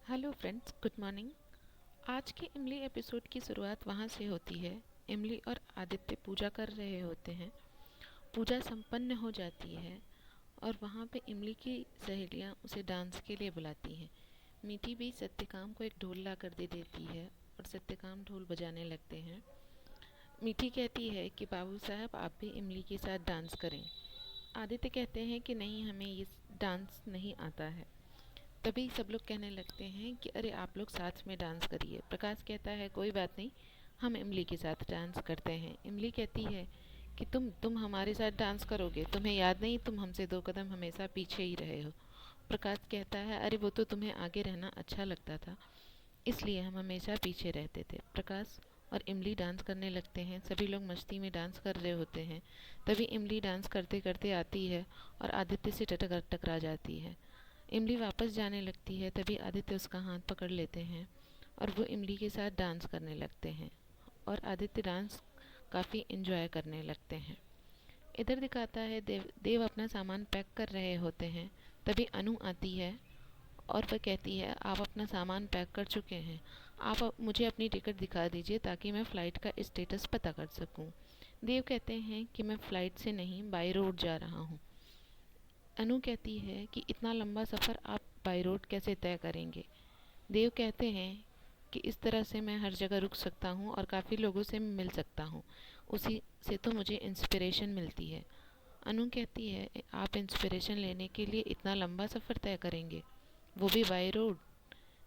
Hello friends, good morning. आज के इमली एपिसोड की शुरुआत वहाँ से होती है। इमली और आदित्य पूजा कर रहे होते हैं। पूजा संपन्न हो जाती है और वहाँ पे इमली की सहेलियाँ उसे डांस के लिए बुलाती हैं। मीठी भी सत्यकाम को एक ढोल ला कर दे देती है और सत्यकाम ढोल बजाने लगते हैं। मीठी कहती है कि बाबू साहब आप भी इमली के साथ डांस करें। आदित्य कहते हैं कि नहीं, हमें ये डांस नहीं आता है। तभी सब लोग कहने लगते हैं कि अरे आप लोग साथ में डांस करिए। प्रकाश कहता है कोई बात नहीं, हम इमली के साथ डांस करते हैं। इमली कहती है कि तुम हमारे साथ डांस करोगे? तुम्हें याद नहीं, तुम हमसे 2 कदम हमेशा पीछे ही रहे हो। प्रकाश कहता है अरे वो तो तुम्हें आगे रहना अच्छा लगता था, इसलिए हम हमेशा पीछे रहते थे। प्रकाश और इमली डांस करने लगते हैं। सभी लोग मस्ती में डांस कर रहे होते हैं। तभी इमली डांस करते करते आती है और आदित्य से टकरा जाती है। इमली वापस जाने लगती है। तभी आदित्य उसका हाथ पकड़ लेते हैं और वो इमली के साथ डांस करने लगते हैं और आदित्य डांस काफ़ी इन्जॉय करने लगते हैं। इधर दिखाता है देव देव अपना सामान पैक कर रहे होते हैं। तभी अनु आती है और वह कहती है आप अपना सामान पैक कर चुके हैं, आप मुझे अपनी टिकट दिखा दीजिए ताकि मैं फ़्लाइट का स्टेटस पता कर सकूं। देव कहते हैं कि मैं फ़्लाइट से नहीं, बाई रोड जा रहा हूं। अनु कहती है कि इतना लंबा सफ़र आप बाई रोड कैसे तय करेंगे? देव कहते हैं कि इस तरह से मैं हर जगह रुक सकता हूँ और काफ़ी लोगों से मिल सकता हूँ, उसी से तो मुझे इंस्पिरेशन मिलती है। अनु कहती है आप इंस्पिरेशन लेने के लिए इतना लंबा सफ़र तय करेंगे, वो भी बाय रोड?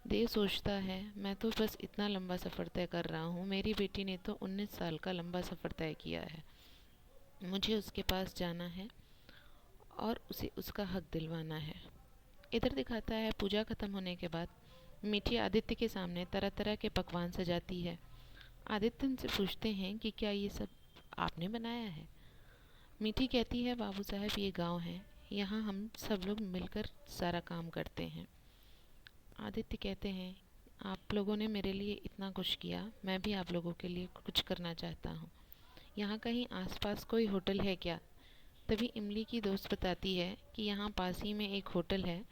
देव सोचता है मैं तो बस इतना लंबा सफ़र तय कर रहा हूँ, मेरी बेटी ने तो 19 साल का लंबा सफ़र तय किया है। मुझे उसके पास जाना है और उसे उसका हक दिलवाना है। इधर दिखाता है पूजा खत्म होने के बाद मीठी आदित्य के सामने तरह तरह के पकवान सजाती है। आदित्य उनसे पूछते हैं कि क्या ये सब आपने बनाया है? मीठी कहती है बाबू साहब ये गांव है, यहाँ हम सब लोग मिलकर सारा काम करते हैं। आदित्य कहते हैं आप लोगों ने मेरे लिए इतना कुछ किया, मैं भी आप लोगों के लिए कुछ करना चाहता हूँ। यहाँ कहीं आसपास कोई होटल है क्या? तभी इमली की दोस्त बताती है कि यहाँ पास ही में एक होटल है,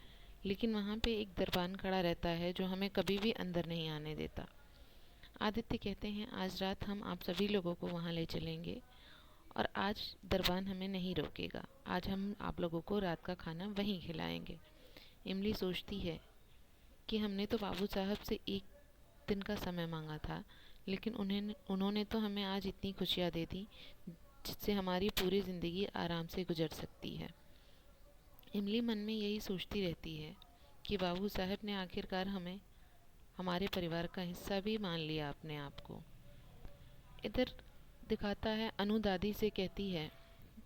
लेकिन वहाँ पे एक दरबान खड़ा रहता है जो हमें कभी भी अंदर नहीं आने देता। आदित्य कहते हैं आज रात हम आप सभी लोगों को वहाँ ले चलेंगे और आज दरबान हमें नहीं रोकेगा। आज हम आप लोगों को रात का खाना वहीं खिलाएंगे। इमली सोचती है कि हमने तो बाबू साहब से एक दिन का समय मांगा था, लेकिन उन्होंने तो हमें आज इतनी खुशियाँ दे दी जिससे हमारी पूरी ज़िंदगी आराम से गुजर सकती है। इमली मन में यही सोचती रहती है कि बाबू साहब ने आखिरकार हमें हमारे परिवार का हिस्सा भी मान लिया अपने आप को। इधर दिखाता है अनु दादी से कहती है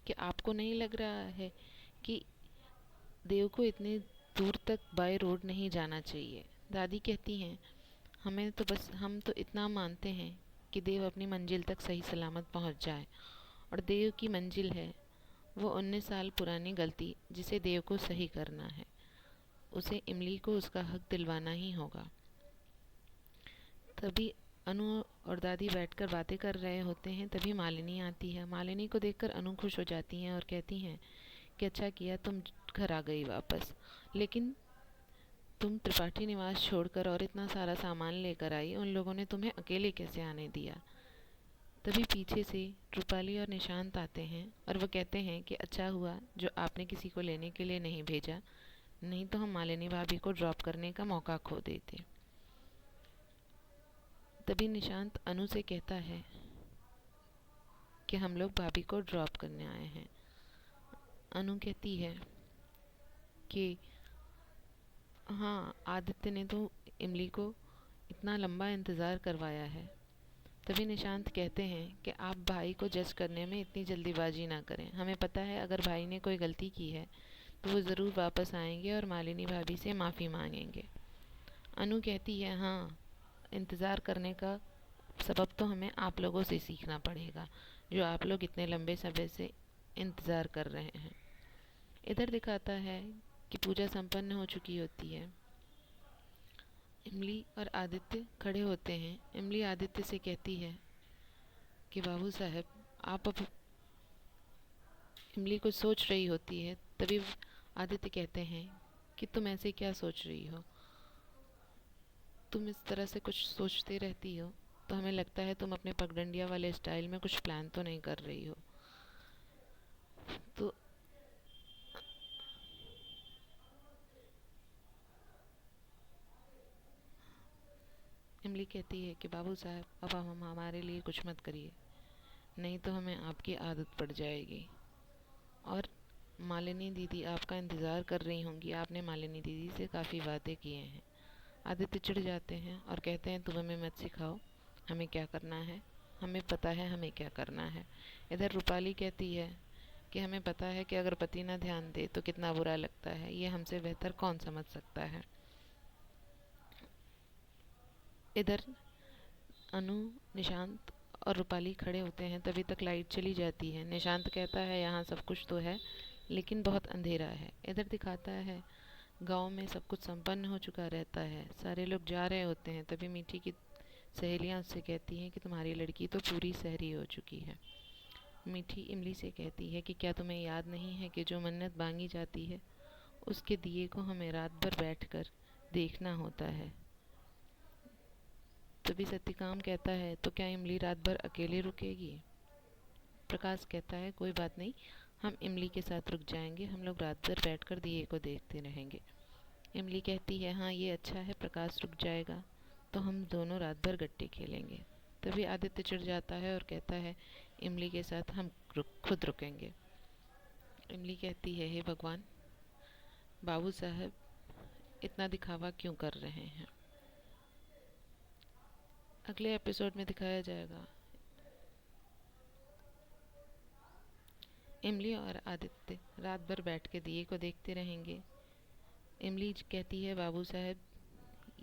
कि आपको नहीं लग रहा है कि देव को इतने दूर तक बाय रोड नहीं जाना चाहिए? दादी कहती हैं हम तो इतना मानते हैं कि देव अपनी मंजिल तक सही सलामत पहुंच जाए, और देव की मंजिल है वो 19 साल पुरानी गलती जिसे देव को सही करना है। उसे इमली को उसका हक दिलवाना ही होगा। तभी अनु और दादी बैठकर बातें कर रहे होते हैं। तभी मालिनी आती है। मालिनी को देखकर अनु खुश हो जाती हैं और कहती हैं कि अच्छा किया तुम घर आ गई वापस, लेकिन तुम त्रिपाठी निवास छोड़कर और इतना सारा सामान लेकर आई, उन लोगों ने तुम्हें अकेले कैसे आने दिया? तभी पीछे से रूपाली और निशांत आते हैं और वो कहते हैं कि अच्छा हुआ जो आपने किसी को लेने के लिए नहीं भेजा, नहीं तो हम मालिनी भाभी को ड्रॉप करने का मौका खो देते। तभी निशांत अनु से कहता है कि हम लोग भाभी को ड्रॉप करने आए हैं। अनु कहती है कि हाँ, आदित्य ने तो इमली को इतना लंबा इंतज़ार करवाया है। तभी निशांत कहते हैं कि आप भाई को जज करने में इतनी जल्दीबाजी ना करें। हमें पता है अगर भाई ने कोई गलती की है तो वो ज़रूर वापस आएंगे और मालिनी भाभी से माफ़ी मांगेंगे। अनु कहती है हाँ, इंतज़ार करने का सबब तो हमें आप लोगों से सीखना पड़ेगा, जो आप लोग इतने लंबे समय से इंतज़ार कर रहे हैं। इधर दिखाता है कि पूजा संपन्न हो चुकी होती है। इमली और आदित्य खड़े होते हैं। इमली आदित्य से कहती है कि बाबू साहब आप अब, इमली कुछ सोच रही होती है। तभी आदित्य कहते हैं कि तुम ऐसे क्या सोच रही हो? तुम इस तरह से कुछ सोचती रहती हो तो हमें लगता है तुम अपने पगडंडिया वाले स्टाइल में कुछ प्लान तो नहीं कर रही हो। तो इमली कहती है कि बाबू साहब, अब हम हमारे लिए कुछ मत करिए, नहीं तो हमें आपकी आदत पड़ जाएगी। और मालिनी दीदी आपका इंतज़ार कर रही होंगी, आपने मालिनी दीदी से काफ़ी वादे किए हैं। आदित्य चिढ़ जाते हैं और कहते हैं तुम हमें मत सिखाओ हमें क्या करना है, हमें पता है हमें क्या करना है। इधर रूपाली कहती है कि हमें पता है कि अगर पति ना ध्यान दे तो कितना बुरा लगता है, ये हमसे बेहतर कौन समझ सकता है। इधर अनु, निशांत और रूपाली खड़े होते हैं, तभी तक लाइट चली जाती है। निशांत कहता है यहाँ सब कुछ तो है लेकिन बहुत अंधेरा है। इधर दिखाता है गांव में सब कुछ संपन्न हो चुका रहता है, सारे लोग जा रहे होते हैं, तभी मीठी की सहेलियां उससे कहती हैं कि तुम्हारी लड़की तो पूरी सहरी हो चुकी है। मीठी इमली से कहती है कि क्या तुम्हें याद नहीं है कि जो मन्नत मांगी जाती है उसके दिए को हमें रात भर बैठकर देखना होता है। तभी सत्यकाम कहता है तो क्या इमली रात भर अकेले रुकेगी। प्रकाश कहता है कोई बात नहीं, हम इमली के साथ रुक जाएंगे, हम लोग रात भर बैठकर दिए को देखते रहेंगे। इमली कहती है हाँ ये अच्छा है, प्रकाश रुक जाएगा तो हम दोनों रात भर गट्टे खेलेंगे। तभी आदित्य चिढ़ जाता है और कहता है इमली के साथ हम खुद रुकेंगे। इमली कहती है हे भगवान, बाबू साहब इतना दिखावा क्यों कर रहे हैं। अगले एपिसोड में दिखाया जाएगा इमली और आदित्य रात भर बैठ के दिए को देखते रहेंगे। इमली कहती है बाबू साहब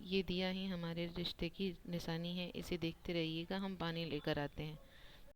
ये दिया ही हमारे रिश्ते की निशानी है, इसे देखते रहिएगा, हम पानी लेकर आते हैं।